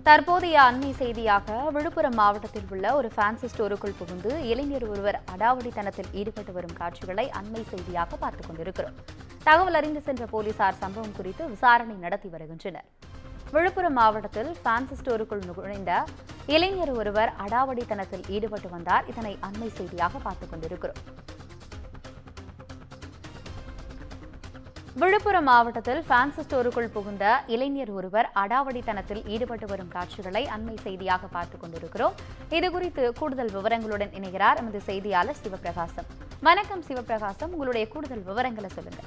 தற்போதைய அண்மை செய்தியாக விழுப்புரம் மாவட்டத்தில் உள்ள ஒரு ஃபேன்சி ஸ்டோருக்குள் புகுந்து இளைஞர் ஒருவர் அடாவடித்தனத்தில் ஈடுபட்டு வரும் காட்சிகளை அண்மை செய்தியாக பார்த்துக் கொண்டிருக்கிறோம். தகவல் அறிந்து சென்ற போலீசார் சம்பவம் குறித்து விசாரணை நடத்தி வருகின்றனர். விழுப்புரம் மாவட்டத்தில் ஃபேன்சி ஸ்டோருக்குள் நுழைந்த இளைஞர் ஒருவர் அடாவடித்தனத்தில் ஈடுபட்டு வந்தார். இதனை அண்மை செய்தியாக பார்த்துக் கொண்டிருக்கிறோம். விழுப்புரம் மாவட்டத்தில் ஃபேன்சி ஸ்டோருக்குள் புகுந்த இளைஞர் ஒருவர் அடாவடித்தனத்தில் ஈடுபட்டு வரும் காட்சிகளை அண்மை செய்தியாக பார்த்துக் கொண்டிருக்கிறோம். இதுகுறித்து கூடுதல் விவரங்களுடன் இணைகிறார் எமது செய்தியாளர் சிவபிரகாசம். வணக்கம் சிவபிரகாசம், உங்களுடைய கூடுதல் விவரங்களை சொல்லுங்க.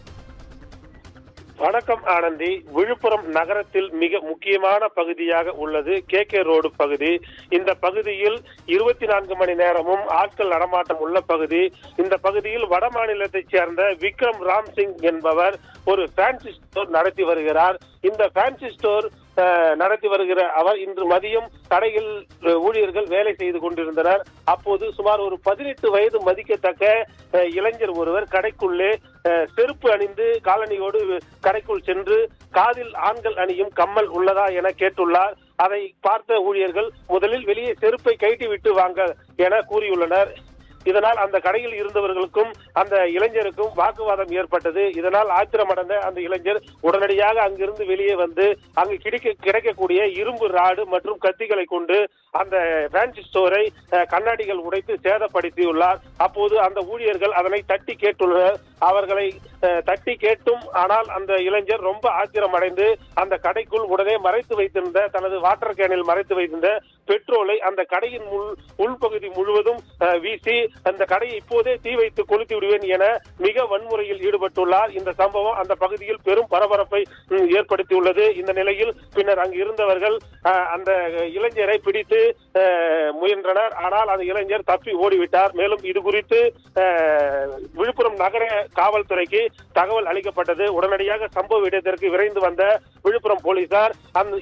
வணக்கம் ஆனந்தி. விழுப்புரம் நகரத்தில் மிக முக்கியமான பகுதியாக உள்ளது கே ரோடு பகுதி. இந்த பகுதியில் 24 மணி நேரமும் ஆட்கள் நடமாட்டம் உள்ள பகுதி. இந்த பகுதியில் வட மாநிலத்தைச் சேர்ந்த விக்ரம் ராம்சிங் என்பவர் ஒரு ஃபேன்சி ஸ்டோர் நடத்தி வருகிறார். இந்த ஃபேன்சி ஸ்டோர் நடத்தி வருகிற அவர் இன்று மதியம் கடையில் ஊழியர்கள் வேலை செய்து கொண்டிருந்தனர். அப்போது சுமார் ஒரு 18 வயது மதிக்கத்தக்க இளைஞர் ஒருவர் கடைக்குள்ளே செருப்பு அணிந்து காலணியோடு கடைக்குள் சென்று காதில் ஆண்கள் அணியும் கம்மல் உள்ளதா என கேட்டுள்ளார். அதை பார்த்த ஊழியர்கள் முதலில் வெளியே செருப்பை கழட்டி விட்டு வாங்க என கூறியுள்ளனர். இதனால் அந்த கடையில் இருந்தவர்களுக்கும் அந்த இளைஞருக்கும் வாக்குவாதம் ஏற்பட்டது. இதனால் ஆத்திரமடைந்த அந்த இளைஞர் உடனடியாக அங்கிருந்து வெளியே வந்து அங்கு கிடைக்கக்கூடிய இரும்பு ராடு மற்றும் கத்திகளை கொண்டு அந்த ஃபேன்சி ஸ்டோரை கண்ணாடிகள் உடைத்து சேதப்படுத்தியுள்ளார். அப்போது அந்த ஊழியர்கள் அதனை தட்டி கேட்டுள்ளனர். அவர்களை தட்டி கேட்டும் ஆனால் அந்த இளைஞர் ரொம்ப ஆத்திரமடைந்து அந்த கடைக்குள் உடனே மறைத்து வைத்திருந்த தனது வாட்டர் கேனில் மறைத்து வைத்திருந்த பெட்ரோலை அந்த கடையின் உள்பகுதி முழுவதும் வீசி அந்த கடையை இப்போதே தீ வைத்து கொளுத்தி விடுவேன் என மிக வன்முறையில் ஈடுபட்டுள்ளார். இந்த சம்பவம் அந்த பகுதியில் பெரும் பரபரப்பை ஏற்படுத்தியுள்ளது. இந்த நிலையில் பின்னர் அங்கு இருந்தவர்கள் அந்த இளைஞரை பிடித்து முயன்றனர். ஆனால் அந்த இளைஞர் தப்பி ஓடிவிட்டார். மேலும் இது குறித்து விழுப்புரம் நகர காவல்துறைக்கு தகவல் அளிக்கப்பட்டது. உடனடியாக சம்பவ இடத்திற்கு விரைந்து வந்த விழுப்புரம் போலீசார்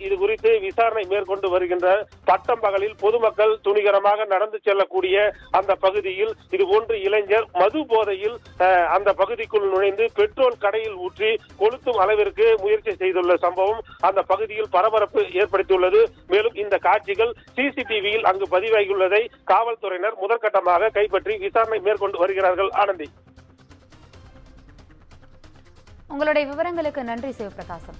இது குறித்து விசாரணை மேற்கொண்டு வருகின்ற பட்டம் பகலில் பொதுமக்கள் துணிகரமாக நடந்து செல்லக்கூடிய அந்த பகுதியில் இதுபோன்று இளைஞர் மது போதையில் அந்த பகுதிக்குள் நுழைந்து பெட்ரோல் கடையில் ஊற்றி கொளுத்தும் அளவிற்கு முயற்சி செய்துள்ள சம்பவம் அந்த பகுதியில் பரபரப்பு ஏற்படுத்தியுள்ளது. மேலும் இந்த காட்சிகள் சிசிடிவியில் அங்கு பதிவாகியுள்ளதை காவல்துறையினர் முதற்கட்டமாக கைப்பற்றி விசாரணை மேற்கொண்டு வருகிறார்கள். ஆனந்தி, உங்களுடைய விவரங்களுக்கு நன்றி சிவபிரகாசம்.